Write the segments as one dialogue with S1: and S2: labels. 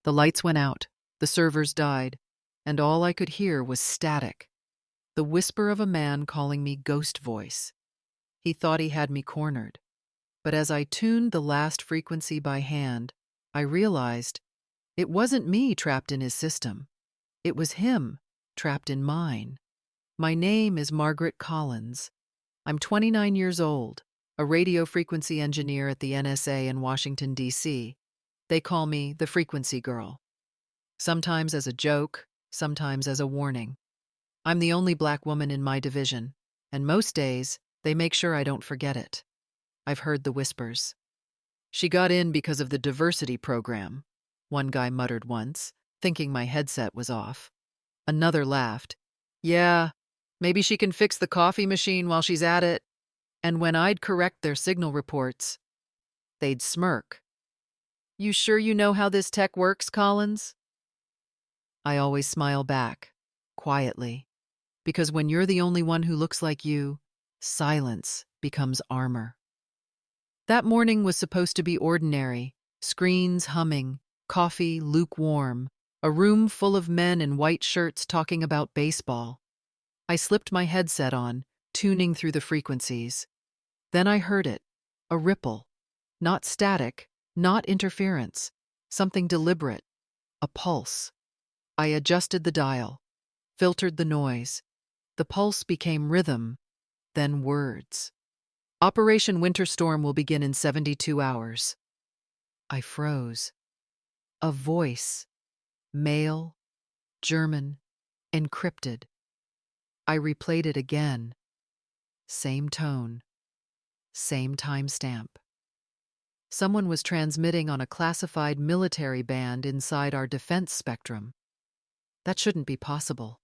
S1: The lights went out, the servers died, and all I could hear was static, the whisper of a man calling me ghost voice. He thought he had me cornered. But as I tuned the last frequency by hand, I realized it wasn't me trapped in his system. It was him trapped in mine. My name is Margaret Collins. I'm 29 years old, a radio frequency engineer at the NSA in Washington, D.C. They call me the Frequency Girl. Sometimes as a joke, sometimes as a warning. I'm the only black woman in my division, and most days they make sure I don't forget it. I've heard the whispers. "She got in because of the diversity program," one guy muttered once, thinking my headset was off. Another laughed. "Yeah, maybe she can fix the coffee machine while she's at it." And when I'd correct their signal reports, they'd smirk. "You sure you know how this tech works, Collins?" I always smile back, quietly, because when you're the only one who looks like you, silence becomes armor. That morning was supposed to be ordinary, screens humming, coffee lukewarm, a room full of men in white shirts talking about baseball. I slipped my headset on, tuning through the frequencies. Then I heard it, a ripple, not static, not interference, something deliberate, a pulse. I adjusted the dial, filtered the noise. The pulse became rhythm, then words. "Operation Winter Storm will begin in 72 hours. I froze. A voice, male, German, encrypted. I replayed it again. Same tone, same timestamp. Someone was transmitting on a classified military band inside our defense spectrum. That shouldn't be possible.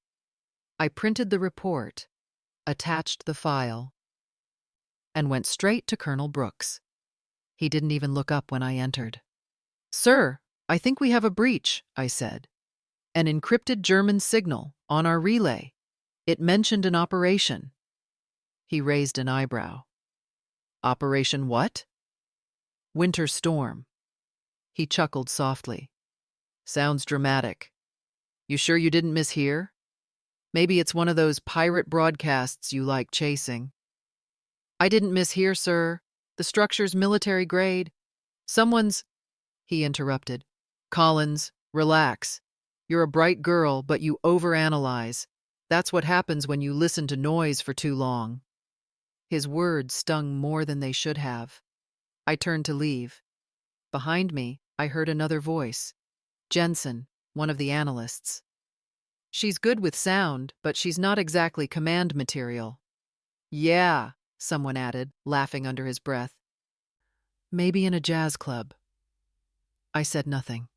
S1: I printed the report, attached the file, and went straight to Colonel Brooks. He didn't even look up when I entered. "Sir, I think we have a breach," I said. "An encrypted German signal on our relay. It mentioned an operation." He raised an eyebrow. "Operation what?" "Winter Storm." He chuckled softly. "Sounds dramatic. You sure you didn't mishear? Maybe it's one of those pirate broadcasts you like chasing." "I didn't mishear, sir. The structure's military grade. Someone's—" He interrupted. "Collins, relax. You're a bright girl, but you overanalyze. That's what happens when you listen to noise for too long." His words stung more than they should have. I turned to leave. Behind me, I heard another voice. Jensen, one of the analysts. "She's good with sound, but she's not exactly command material." "Yeah," someone added, laughing under his breath. "Maybe in a jazz club." I said nothing.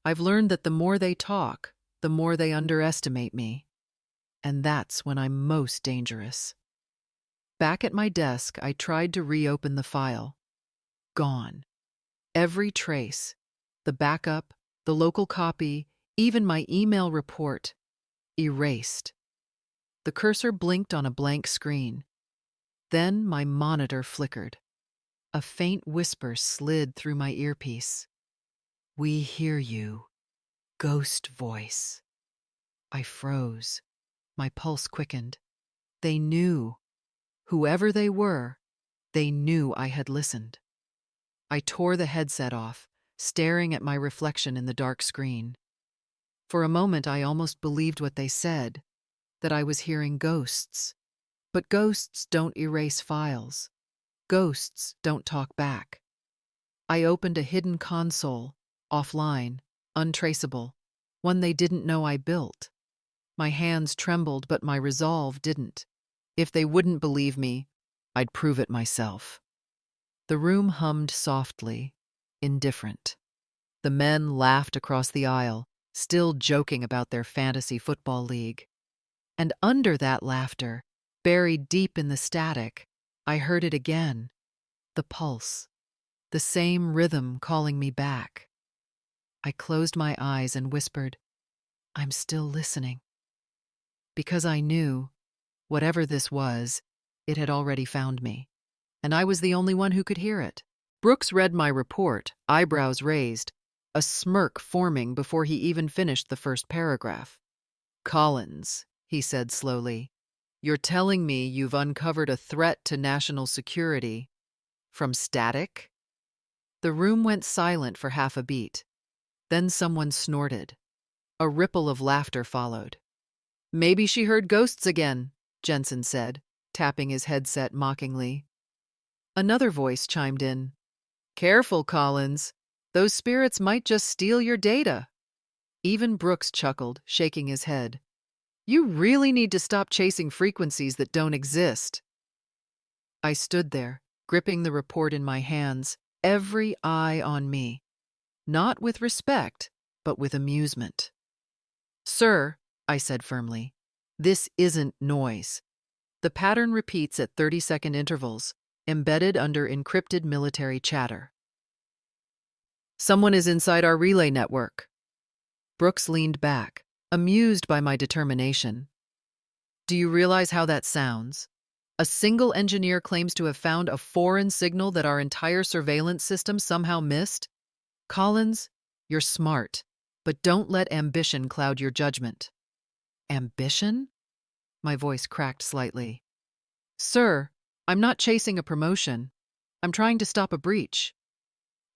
S1: I've learned that the more they talk, the more they underestimate me. And that's when I'm most dangerous. Back at my desk, I tried to reopen the file. Gone. Every trace, the backup, the local copy, even my email report, erased. The cursor blinked on a blank screen. Then my monitor flickered. A faint whisper slid through my earpiece. "We hear you. Ghost voice." I froze. My pulse quickened. They knew. Whoever they were, they knew I had listened. I tore the headset off, staring at my reflection in the dark screen. For a moment, I almost believed what they said, that I was hearing ghosts. But ghosts don't erase files. Ghosts don't talk back. I opened a hidden console, offline, untraceable, one they didn't know I built. My hands trembled, but my resolve didn't. If they wouldn't believe me, I'd prove it myself. The room hummed softly, indifferent. The men laughed across the aisle, still joking about their fantasy football league. And under that laughter, buried deep in the static, I heard it again. The pulse. The same rhythm calling me back. I closed my eyes and whispered, "I'm still listening." Because I knew, whatever this was, it had already found me. And I was the only one who could hear it. Brooks read my report, eyebrows raised. a smirk forming before he even finished the first paragraph. "Collins," he said slowly, "you're telling me you've uncovered a threat to national security from static?" The room went silent for half a beat. Then someone snorted. A ripple of laughter followed. "Maybe she heard ghosts again," Jensen said, tapping his headset mockingly. Another voice chimed in. "Careful, Collins. Those spirits might just steal your data." Even Brooks chuckled, shaking his head. "You really need to stop chasing frequencies that don't exist." I stood there, gripping the report in my hands, every eye on me. Not with respect, but with amusement. "Sir," I said firmly, "this isn't noise. The pattern repeats at 30-second intervals, embedded under encrypted military chatter. Someone is inside our relay network." Brooks leaned back, amused by my determination. "Do you realize how that sounds? A single engineer claims to have found a foreign signal that our entire surveillance system somehow missed? Collins, you're smart, but don't let ambition cloud your judgment." "Ambition?" My voice cracked slightly. "Sir, I'm not chasing a promotion. I'm trying to stop a breach."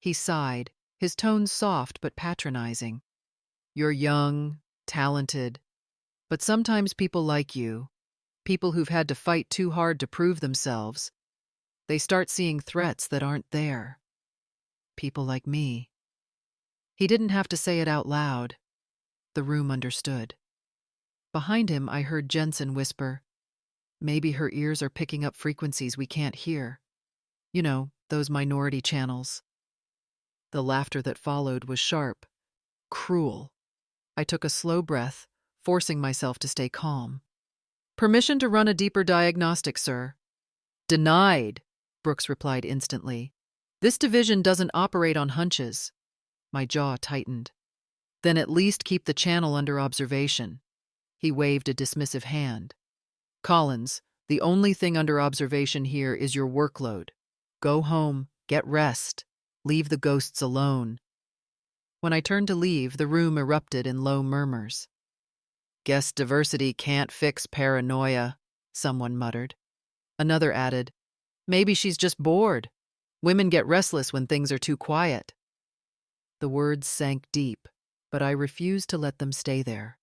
S1: He sighed, his tone soft but patronizing. "You're young, talented, but sometimes people like you, people who've had to fight too hard to prove themselves, they start seeing threats that aren't there. People like me." He didn't have to say it out loud. The room understood. Behind him, I heard Jensen whisper, "Maybe her ears are picking up frequencies we can't hear. You know, those minority channels." The laughter that followed was sharp, cruel. I took a slow breath, forcing myself to stay calm. "Permission to run a deeper diagnostic, sir." "Denied," Brooks replied instantly. "This division doesn't operate on hunches." My jaw tightened. "Then at least keep the channel under observation." He waved a dismissive hand. "Collins, the only thing under observation here is your workload. Go home, get rest, leave the ghosts alone." When I turned to leave, the room erupted in low murmurs. "Guess diversity can't fix paranoia," someone muttered. Another added, "Maybe she's just bored. Women get restless when things are too quiet." The words sank deep, but I refused to let them stay there.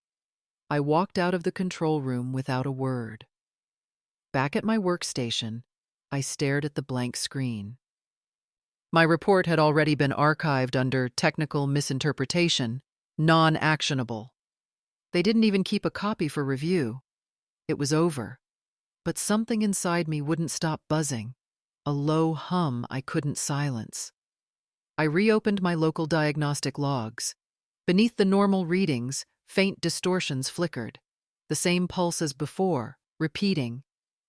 S1: I walked out of the control room without a word. Back at my workstation, I stared at the blank screen. My report had already been archived under technical misinterpretation, non-actionable. They didn't even keep a copy for review. It was over. But something inside me wouldn't stop buzzing, a low hum I couldn't silence. I reopened my local diagnostic logs. Beneath the normal readings, faint distortions flickered. The same pulse as before, repeating.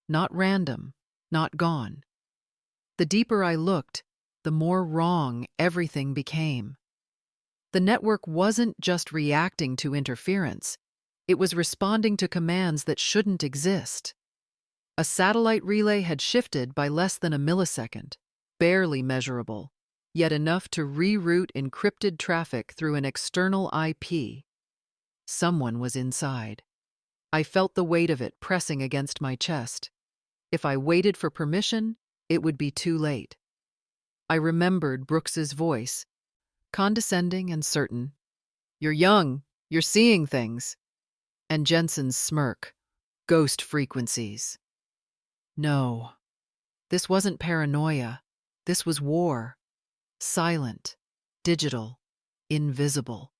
S1: Not random, not gone. The deeper I looked, the more wrong everything became. The network wasn't just reacting to interference. It was responding to commands that shouldn't exist. A satellite relay had shifted by less than a millisecond, barely measurable, yet enough to reroute encrypted traffic through an external IP. Someone was inside. I felt the weight of it pressing against my chest. If I waited for permission, it would be too late. I remembered Brooks's voice, condescending and certain. "You're young, you're seeing things." And Jensen's smirk, "Ghost frequencies." No, this wasn't paranoia. This was war. Silent, digital, invisible.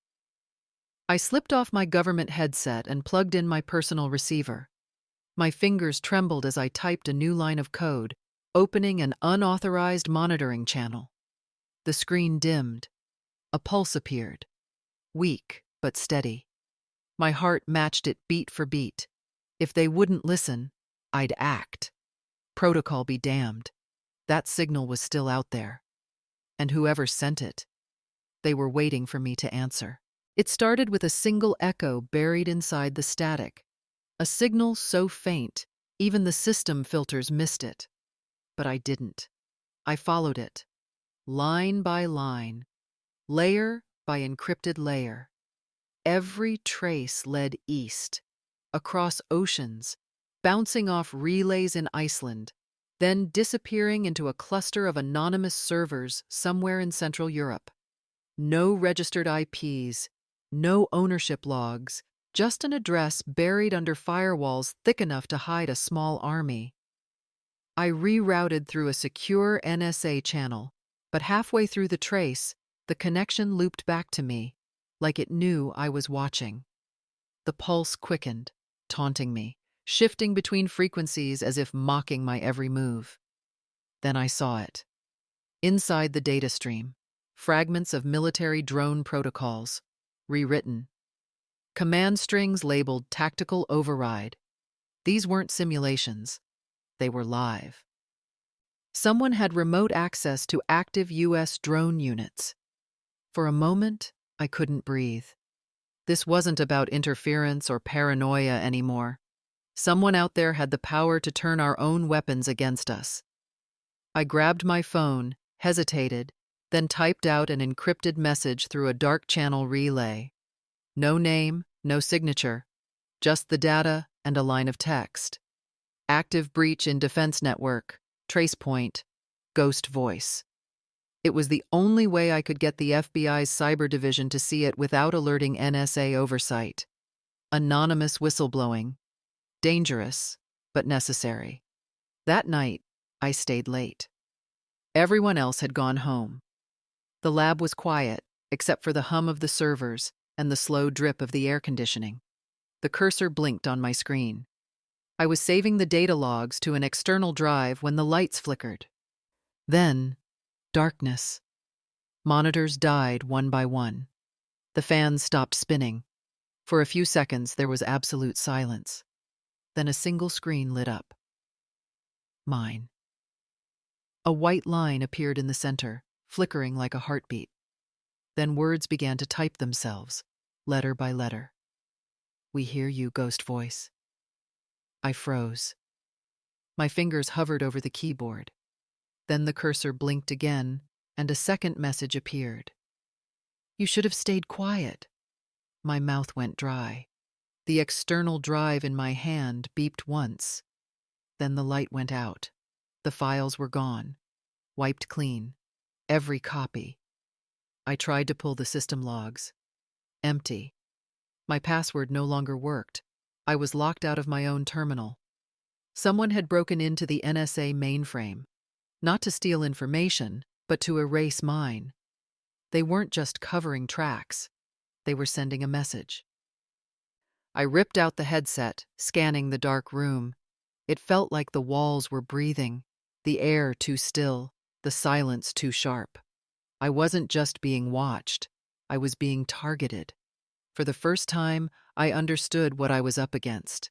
S1: I slipped off my government headset and plugged in my personal receiver. My fingers trembled as I typed a new line of code, opening an unauthorized monitoring channel. The screen dimmed. A pulse appeared. Weak, but steady. My heart matched it beat for beat. If they wouldn't listen, I'd act. Protocol be damned. That signal was still out there. And whoever sent it, they were waiting for me to answer. It started with a single echo buried inside the static. A signal so faint, even the system filters missed it. But I didn't. I followed it, line by line, layer by encrypted layer. Every trace led east, across oceans, bouncing off relays in Iceland, then disappearing into a cluster of anonymous servers somewhere in Central Europe. No registered IPs, no ownership logs, just an address buried under firewalls thick enough to hide a small army. I rerouted through a secure NSA channel, but halfway through the trace, the connection looped back to me, like it knew I was watching. The pulse quickened, taunting me, shifting between frequencies as if mocking my every move. Then I saw it. Inside the data stream, fragments of military drone protocols, rewritten. Command strings labeled tactical override. These weren't simulations. They were live. Someone had remote access to active U.S. drone units. For a moment, I couldn't breathe. This wasn't about interference or paranoia anymore. Someone out there had the power to turn our own weapons against us. I grabbed my phone, hesitated, then typed out an encrypted message through a dark channel relay. No name, no signature, just the data and a line of text. Active breach in defense network, trace point, ghost voice. It was the only way I could get the FBI's cyber division to see it without alerting NSA oversight. Anonymous whistleblowing. Dangerous, but necessary. That night, I stayed late. Everyone else had gone home. The lab was quiet, except for the hum of the servers and the slow drip of the air conditioning. The cursor blinked on my screen. I was saving the data logs to an external drive when the lights flickered. Then, darkness. Monitors died one by one. The fans stopped spinning. For a few seconds, there was absolute silence. Then a single screen lit up. Mine. A white line appeared in the center, flickering like a heartbeat. Then words began to type themselves, letter by letter. "We hear you, ghost voice." I froze. My fingers hovered over the keyboard. Then the cursor blinked again, and a second message appeared. "You should have stayed quiet." My mouth went dry. The external drive in my hand beeped once. Then the light went out. The files were gone, wiped clean, every copy. I tried to pull the system logs. Empty. My password no longer worked. I was locked out of my own terminal. Someone had broken into the NSA mainframe, not to steal information, but to erase mine. They weren't just covering tracks. They were sending a message. I ripped out the headset, scanning the dark room. It felt like the walls were breathing, the air too still, the silence too sharp. I wasn't just being watched. I was being targeted. For the first time, I understood what I was up against.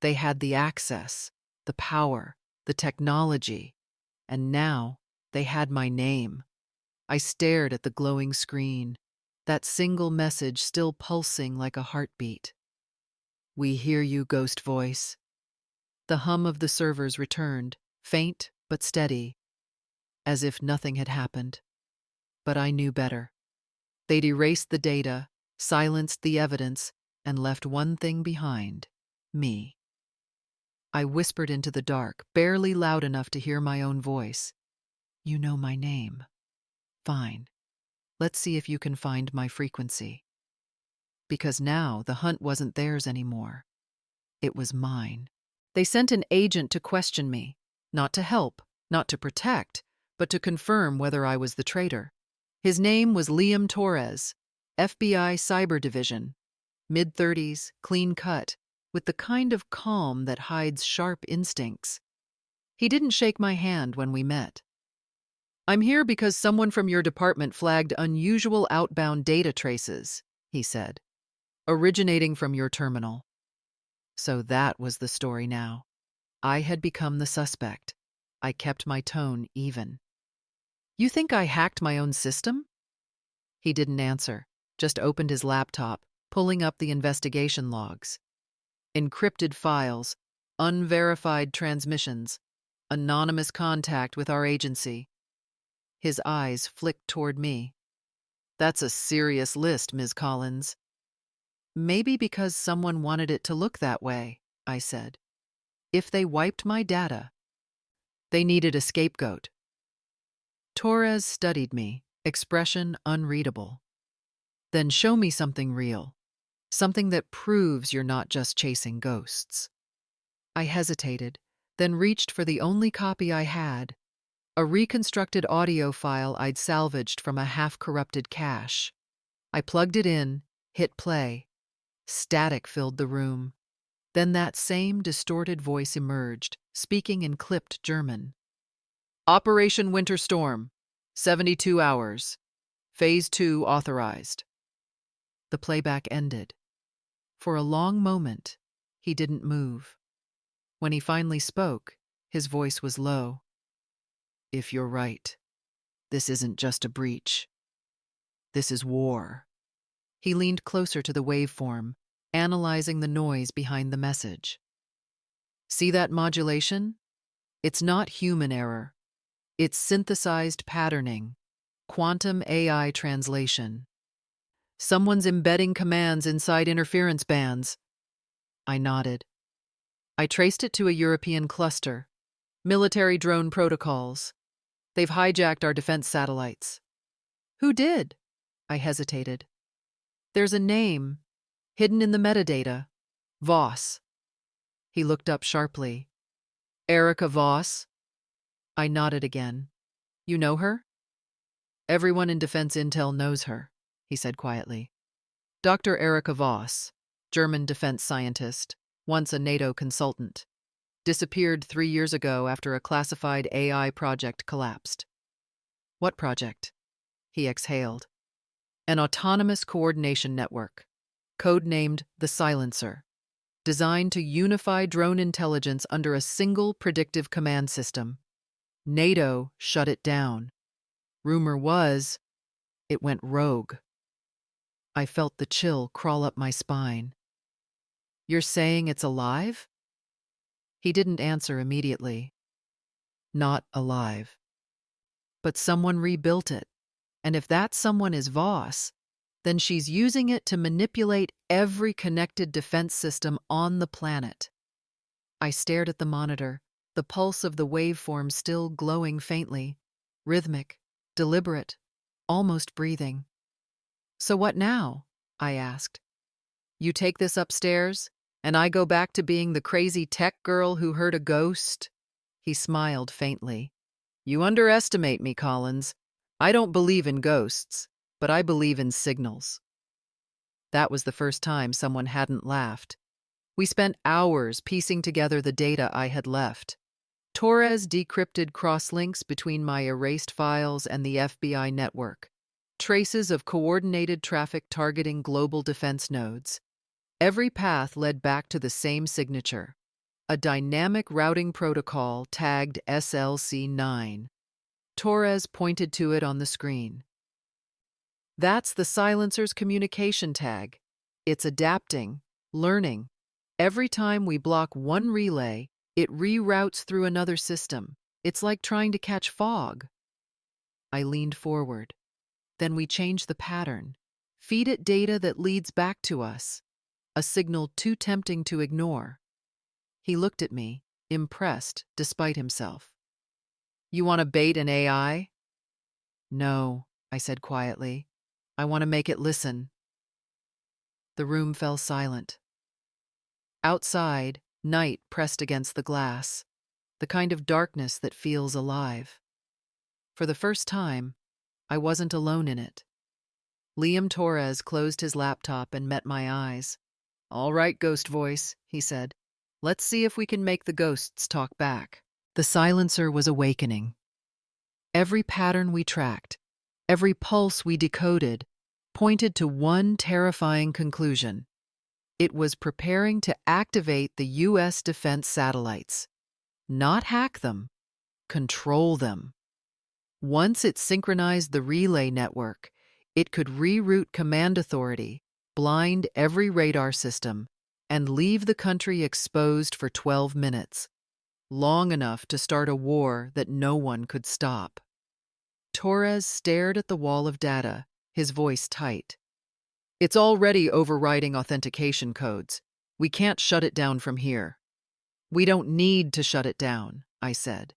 S1: They had the access, the power, the technology, and now they had my name. I stared at the glowing screen, that single message still pulsing like a heartbeat. "We hear you, ghost voice." The hum of the servers returned, faint but steady, as if nothing had happened. But I knew better. They'd erased the data, silenced the evidence, and left one thing behind: me. I whispered into the dark, barely loud enough to hear my own voice. "You know my name. Fine. Let's see if you can find my frequency." Because now the hunt wasn't theirs anymore. It was mine. They sent an agent to question me, not to help, not to protect, but to confirm whether I was the traitor. His name was Liam Torres, FBI Cyber Division, mid-30s, clean cut, with the kind of calm that hides sharp instincts. He didn't shake my hand when we met. "I'm here because someone from your department flagged unusual outbound data traces," he said, "originating from your terminal." So that was the story now. I had become the suspect. I kept my tone even. "You think I hacked my own system?" He didn't answer, just opened his laptop, pulling up the investigation logs. Encrypted files, unverified transmissions, anonymous contact with our agency. His eyes flicked toward me. That's a serious list, Ms. Collins. Maybe because someone wanted it to look that way, I said. If they wiped my data, they needed a scapegoat. Torres studied me, expression unreadable. Then show me something real, something that proves you're not just chasing ghosts. I hesitated, then reached for the only copy I had, a reconstructed audio file I'd salvaged from a half-corrupted cache. I plugged it in, hit play. Static filled the room. Then that same distorted voice emerged, speaking in clipped German. Operation Winter Storm, 72 hours. Phase 2 authorized. The playback ended. For a long moment, he didn't move. When he finally spoke, his voice was low. If you're right, this isn't just a breach. This is war. He leaned closer to the waveform, analyzing the noise behind the message. See that modulation? It's not human error. It's synthesized patterning, quantum AI translation. Someone's embedding commands inside interference bands. I nodded. I traced it to a European cluster. Military drone protocols. They've hijacked our defense satellites. Who did? I hesitated. There's a name, hidden in the metadata. Voss. He looked up sharply. Erica Voss? I nodded again. You know her? Everyone in Defense Intel knows her, he said quietly. Dr. Erica Voss, German defense scientist, once a NATO consultant, disappeared 3 years ago after a classified AI project collapsed. What project? He exhaled. An autonomous coordination network, codenamed the Silencer, designed to unify drone intelligence under a single predictive command system. NATO shut it down. Rumor was, it went rogue. I felt the chill crawl up my spine. You're saying it's alive? He didn't answer immediately. Not alive. But someone rebuilt it, and if that someone is Voss, then she's using it to manipulate every connected defense system on the planet. I stared at the monitor, the pulse of the waveform still glowing faintly, rhythmic, deliberate, almost breathing. So what now? I asked. You take this upstairs, and I go back to being the crazy tech girl who heard a ghost? He smiled faintly. You underestimate me, Collins. I don't believe in ghosts, but I believe in signals. That was the first time someone hadn't laughed. We spent hours piecing together the data I had left. Torres decrypted crosslinks between my erased files and the FBI network. Traces of coordinated traffic targeting global defense nodes. Every path led back to the same signature, a dynamic routing protocol tagged SLC9. Torres pointed to it on the screen. That's the Silencer's communication tag. It's adapting, learning. Every time we block one relay, it reroutes through another system. It's like trying to catch fog. I leaned forward. Then we change the pattern. Feed it data that leads back to us. A signal too tempting to ignore. He looked at me, impressed despite himself. You want to bait an AI? No, I said quietly. I want to make it listen. The room fell silent. Outside, night pressed against the glass, the kind of darkness that feels alive. For the first time, I wasn't alone in it. Liam Torres closed his laptop and met my eyes. All right, ghost voice, he said. Let's see if we can make the ghosts talk back. The Silencer was awakening. Every pattern we tracked, every pulse we decoded, pointed to one terrifying conclusion. It was preparing to activate the U.S. defense satellites. Not hack them, control them. Once it synchronized the relay network, it could reroute command authority, blind every radar system, and leave the country exposed for 12 minutes, long enough to start a war that no one could stop. Torres stared at the wall of data, his voice tight. "It's already overriding authentication codes. We can't shut it down from here." "We don't need to shut it down," I said.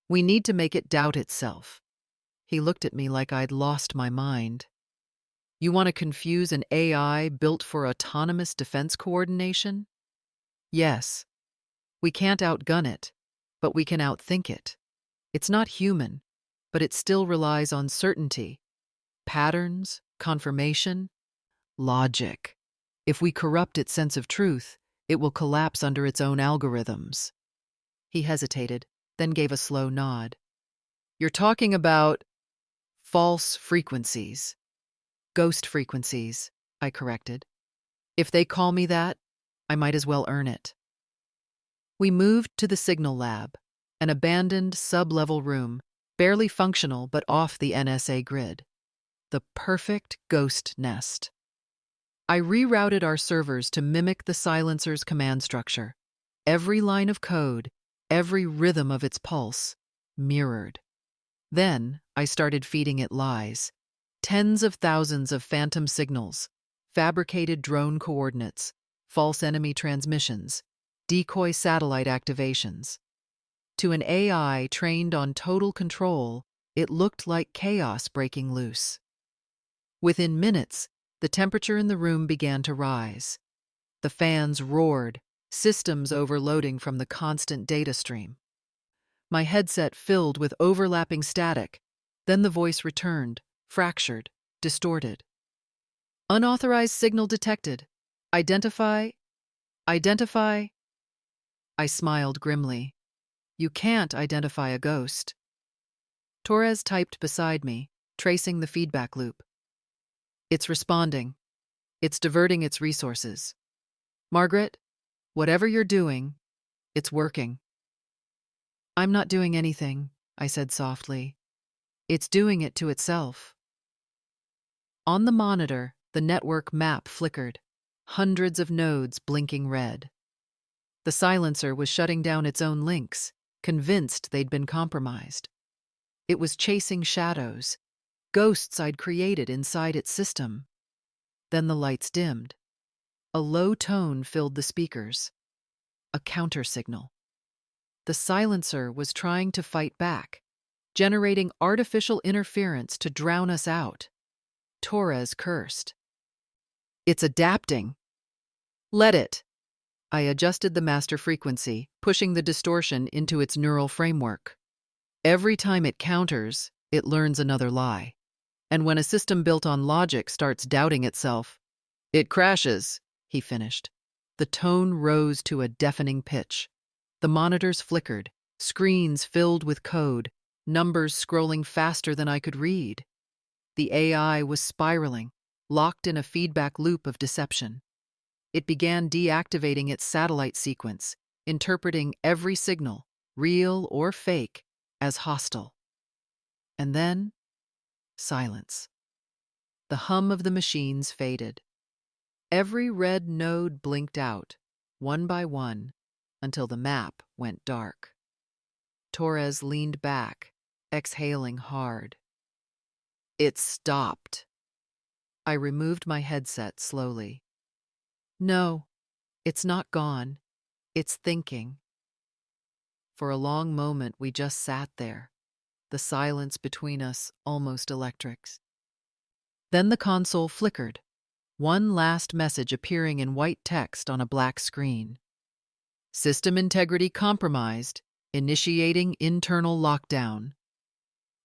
S1: "We need to make it doubt itself." He looked at me like I'd lost my mind. "You want to confuse an AI built for autonomous defense coordination?" "Yes. We can't outgun it, but we can outthink it. It's not human, but it still relies on certainty, patterns, confirmation, logic. If we corrupt its sense of truth, it will collapse under its own algorithms." He hesitated, then gave a slow nod. "You're talking about false frequencies." "Ghost frequencies," I corrected. "If they call me that, I might as well earn it." We moved to the signal lab, an abandoned sub-level room, barely functional but off the NSA grid. The perfect ghost nest. I rerouted our servers to mimic the silencer's command structure. Every line of code, every rhythm of its pulse, mirrored. Then I started feeding it lies. Tens of thousands of phantom signals, fabricated drone coordinates, false enemy transmissions, decoy satellite activations. To an AI trained on total control, it looked like chaos breaking loose. Within minutes, the temperature in the room began to rise. The fans roared, systems overloading from the constant data stream. My headset filled with overlapping static. Then the voice returned, fractured, distorted. "Unauthorized signal detected. Identify. Identify." I smiled grimly. "You can't identify a ghost." Torres typed beside me, tracing the feedback loop. "It's responding. It's diverting its resources. Margaret, whatever you're doing, it's working." "I'm not doing anything," I said softly. "It's doing it to itself." On the monitor, the network map flickered, hundreds of nodes blinking red. The silencer was shutting down its own links, convinced they'd been compromised. It was chasing shadows, ghosts I'd created inside its system. Then the lights dimmed. A low tone filled the speakers. A countersignal. The silencer was trying to fight back, generating artificial interference to drown us out. Torres cursed. "It's adapting." "Let it." I adjusted the master frequency, pushing the distortion into its neural framework. Every time it counters, it learns another lie. And when a system built on logic starts doubting itself, it crashes, he finished. The tone rose to a deafening pitch. The monitors flickered, screens filled with code, numbers scrolling faster than I could read. The AI was spiraling, locked in a feedback loop of deception. It began deactivating its satellite sequence, interpreting every signal, real or fake, as hostile. And then, silence. The hum of the machines faded. Every red node blinked out, one by one, until the map went dark. Torres leaned back, exhaling hard. "It stopped." I removed my headset slowly. "No, it's not gone. It's thinking." For a long moment we just sat there, the silence between us almost electric. Then the console flickered, one last message appearing in white text on a black screen. "System integrity compromised. Initiating internal lockdown."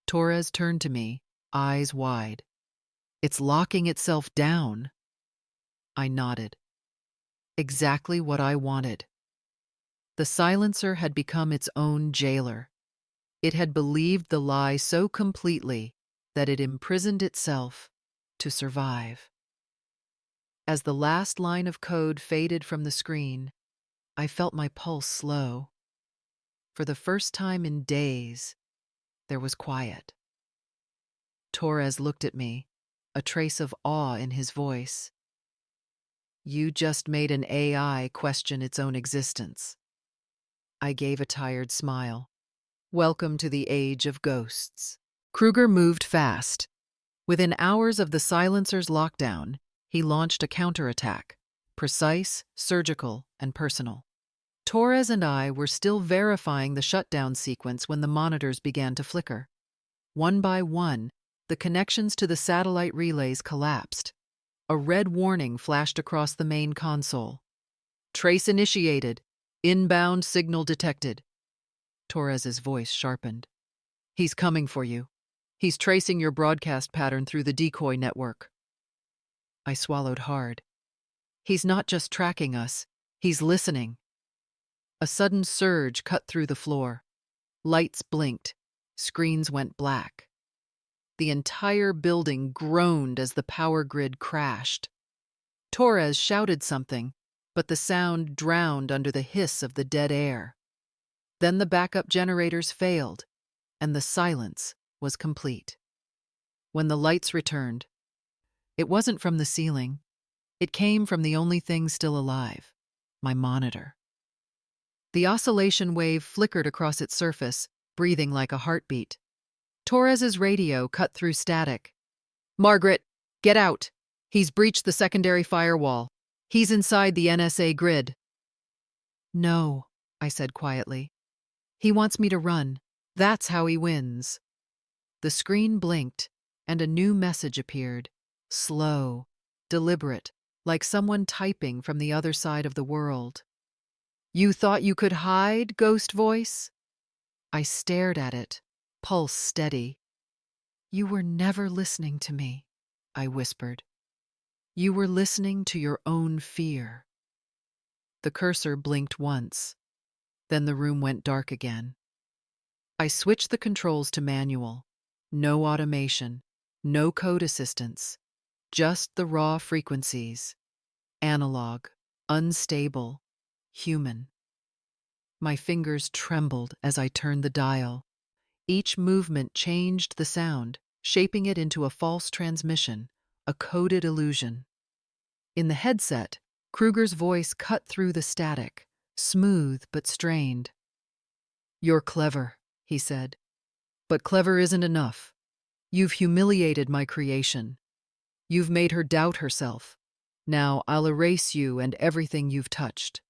S1: Torres turned to me, eyes wide. "It's locking itself down." I nodded. Exactly what I wanted. The silencer had become its own jailer. It had believed the lie so completely that it imprisoned itself to survive. As the last line of code faded from the screen, I felt my pulse slow. For the first time in days, there was quiet. Torres looked at me, a trace of awe in his voice. "You just made an AI question its own existence." I gave a tired smile. "Welcome to the age of ghosts." Kruger moved fast. Within hours of the silencer's lockdown, he launched a counterattack, precise, surgical, and personal. Torres and I were still verifying the shutdown sequence when the monitors began to flicker. One by one, the connections to the satellite relays collapsed. A red warning flashed across the main console. "Trace initiated. Inbound signal detected." Torres's voice sharpened. "He's coming for you. He's tracing your broadcast pattern through the decoy network." I swallowed hard. "He's not just tracking us. He's listening." A sudden surge cut through the floor. Lights blinked. Screens went black. The entire building groaned as the power grid crashed. Torres shouted something, but the sound drowned under the hiss of the dead air. Then the backup generators failed, and the silence was complete. When the lights returned, it wasn't from the ceiling. It came from the only thing still alive, my monitor. The oscillation wave flickered across its surface, breathing like a heartbeat. Torres's radio cut through static. "Margaret, get out! He's breached the secondary firewall. He's inside the NSA grid." "No," I said quietly. "He wants me to run. That's how he wins." The screen blinked, and a new message appeared. Slow, deliberate, like someone typing from the other side of the world. "You thought you could hide, ghost voice?" I stared at it, pulse steady. "You were never listening to me," I whispered. "You were listening to your own fear." The cursor blinked once. Then the room went dark again. I switched the controls to manual. No automation, no code assistance, just the raw frequencies. Analog, unstable, human. My fingers trembled as I turned the dial. Each movement changed the sound, shaping it into a false transmission, a coded illusion. In the headset, Kruger's voice cut through the static, smooth but strained. "You're clever," he said. "But clever isn't enough. You've humiliated my creation. You've made her doubt herself. Now I'll erase you and everything you've touched."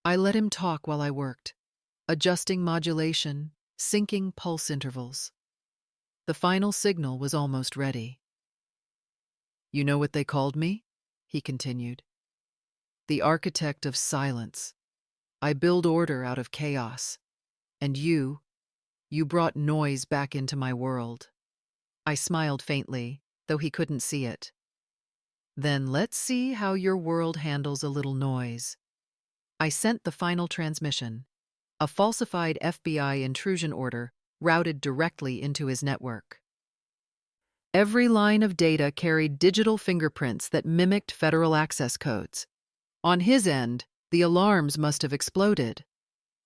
S1: I let him talk while I worked, adjusting modulation, syncing pulse intervals. The final signal was almost ready. "You know what they called me?" he continued. "The architect of silence. I build order out of chaos. And you brought noise back into my world." I smiled faintly, though he couldn't see it. "Then let's see how your world handles a little noise." I sent the final transmission, a falsified FBI intrusion order routed directly into his network. Every line of data carried digital fingerprints that mimicked federal access codes. On his end, the alarms must have exploded.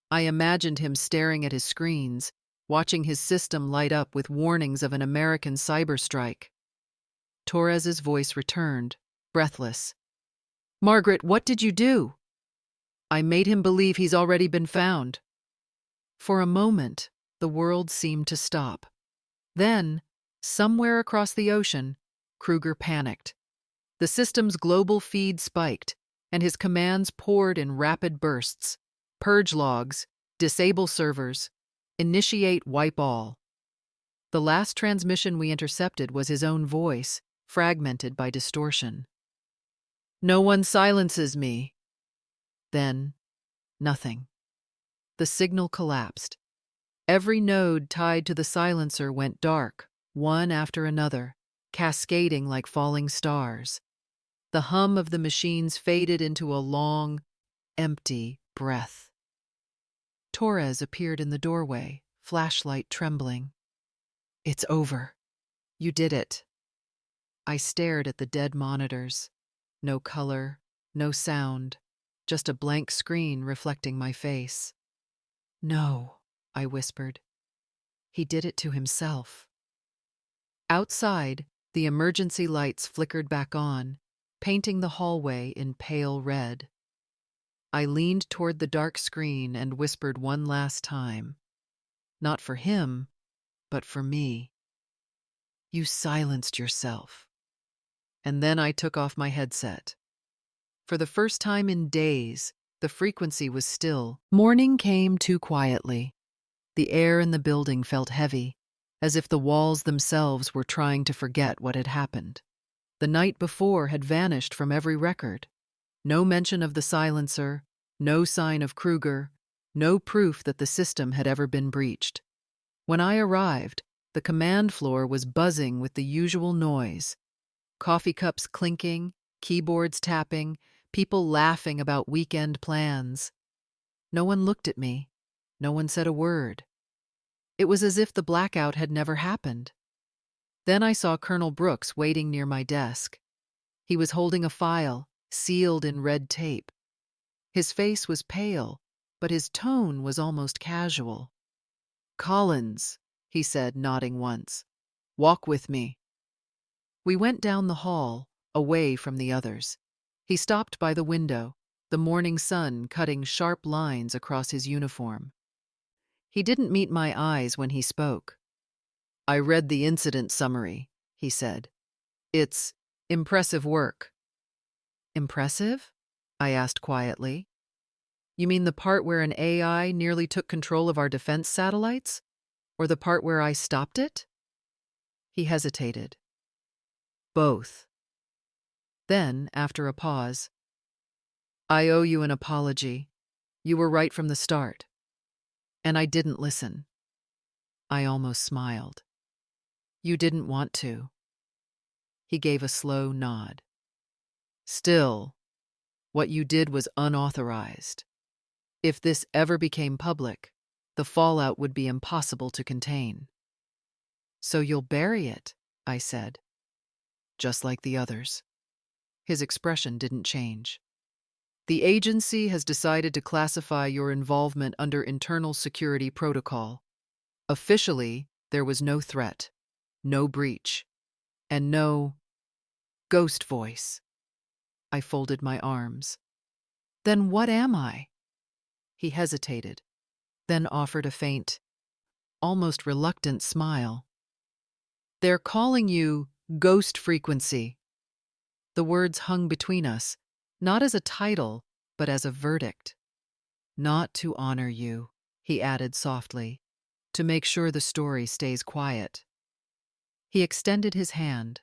S1: I imagined him staring at his screens, watching his system light up with warnings of an American cyberstrike. Torres's voice returned, breathless. "Margaret, what did you do?" "I made him believe he's already been found." For a moment, the world seemed to stop. Then, somewhere across the ocean, Kruger panicked. The system's global feed spiked, and his commands poured in rapid bursts. Purge logs, disable servers, initiate wipe all. The last transmission we intercepted was his own voice, fragmented by distortion. "No one silences me." Then, nothing. The signal collapsed. Every node tied to the silencer went dark, one after another, cascading like falling stars. The hum of the machines faded into a long, empty breath. Torres appeared in the doorway, flashlight trembling. "It's over. You did it." I stared at the dead monitors. No color, no sound, just a blank screen reflecting my face. "No," I whispered. "He did it to himself." Outside, the emergency lights flickered back on, painting the hallway in pale red. I leaned toward the dark screen and whispered one last time. Not for him, but for me. You silenced yourself. And then I took off my headset. For the first time in days, the frequency was still. Morning came too quietly. The air in the building felt heavy, as if the walls themselves were trying to forget what had happened. The night before had vanished from every record. No mention of the silencer, no sign of Kruger, no proof that the system had ever been breached. When I arrived, the command floor was buzzing with the usual noise. Coffee cups clinking, keyboards tapping, people laughing about weekend plans. No one looked at me. No one said a word. It was as if the blackout had never happened. Then I saw Colonel Brooks waiting near my desk. He was holding a file, sealed in red tape. His face was pale, but his tone was almost casual. "Collins," he said, nodding once. "Walk with me." We went down the hall, away from the others. He stopped by the window, the morning sun cutting sharp lines across his uniform. He didn't meet my eyes when he spoke. "I read the incident summary," he said. "It's impressive work." "Impressive?" I asked quietly. "You mean the part where an AI nearly took control of our defense satellites? Or the part where I stopped it?" He hesitated. "Both." Then, after a pause, "I owe you an apology. You were right from the start. And I didn't listen." I almost smiled. "You didn't want to." He gave a slow nod. "Still, what you did was unauthorized. If this ever became public, the fallout would be impossible to contain." "So you'll bury it," I said. "Just like the others." His expression didn't change. "The agency has decided to classify your involvement under internal security protocol. Officially, there was no threat, no breach, and no ghost voice." I folded my arms. "Then what am I?" He hesitated, then offered a faint, almost reluctant smile. "They're calling you Ghost Frequency." The words hung between us, not as a title, but as a verdict. "Not to honor you," he added softly, "to make sure the story stays quiet." He extended his hand.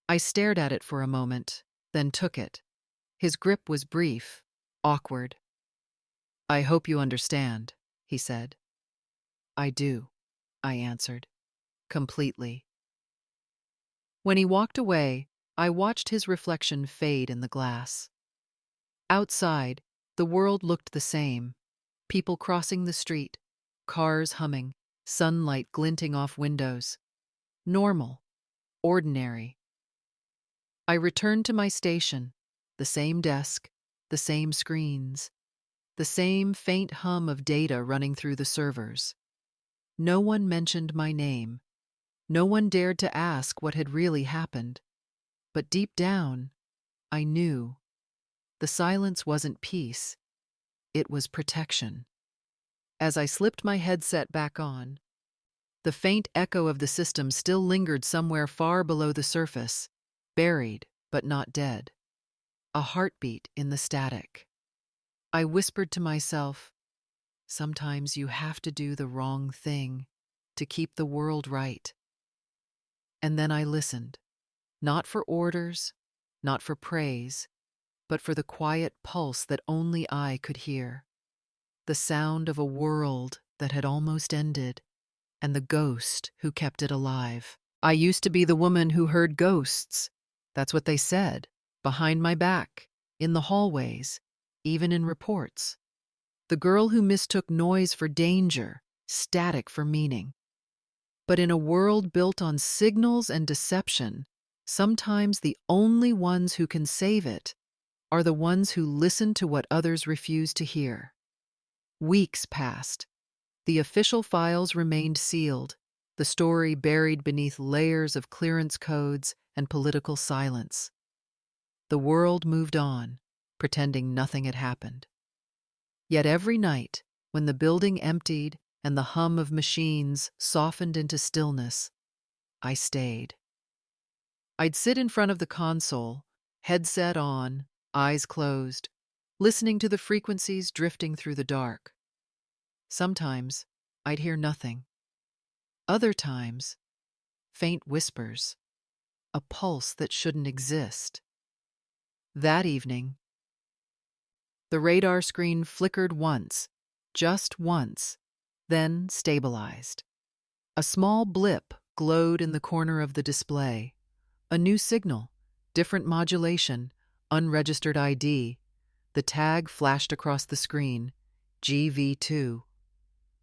S1: I stared at it for a moment, then took it. His grip was brief, awkward. "I hope you understand," he said. "I do," I answered, completely. When he walked away, I watched his reflection fade in the glass. Outside, the world looked the same. People crossing the street, cars humming, sunlight glinting off windows. Normal, ordinary. I returned to my station, the same desk, the same screens, the same faint hum of data running through the servers. No one mentioned my name. No one dared to ask what had really happened. But deep down, I knew. The silence wasn't peace. It was protection. As I slipped my headset back on, the faint echo of the system still lingered somewhere far below the surface, buried but not dead. A heartbeat in the static. I whispered to myself, "Sometimes you have to do the wrong thing to keep the world right." And then I listened, not for orders, not for praise, but for the quiet pulse that only I could hear. The sound of a world that had almost ended, and the ghost who kept it alive. I used to be the woman who heard ghosts. That's what they said, behind my back, in the hallways, even in reports. The girl who mistook noise for danger, static for meaning. But in a world built on signals and deception, sometimes the only ones who can save it are the ones who listen to what others refuse to hear. Weeks passed. The official files remained sealed, the story buried beneath layers of clearance codes and political silence. The world moved on, pretending nothing had happened. Yet every night, when the building emptied and the hum of machines softened into stillness, I stayed. I'd sit in front of the console, headset on, eyes closed, listening to the frequencies drifting through the dark. Sometimes I'd hear nothing. Other times, faint whispers, a pulse that shouldn't exist. That evening, the radar screen flickered once, just once, then stabilized. A small blip glowed in the corner of the display. A new signal, different modulation, unregistered ID. The tag flashed across the screen, GV2.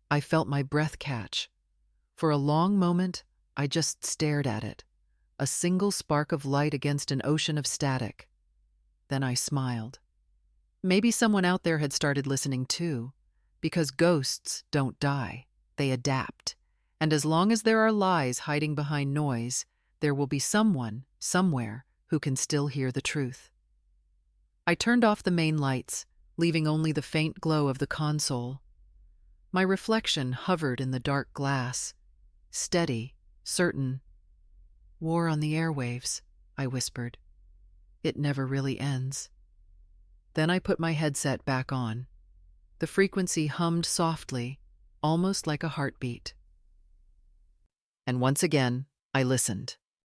S1: I felt my breath catch. For a long moment, I just stared at it, a single spark of light against an ocean of static. Then I smiled. Maybe someone out there had started listening too, because ghosts don't die, they adapt. And as long as there are lies hiding behind noise, there will be someone, somewhere, who can still hear the truth. I turned off the main lights, leaving only the faint glow of the console. My reflection hovered in the dark glass, steady, certain. "War on the airwaves," I whispered. "It never really ends." Then I put my headset back on. The frequency hummed softly, almost like a heartbeat. And once again, I listened.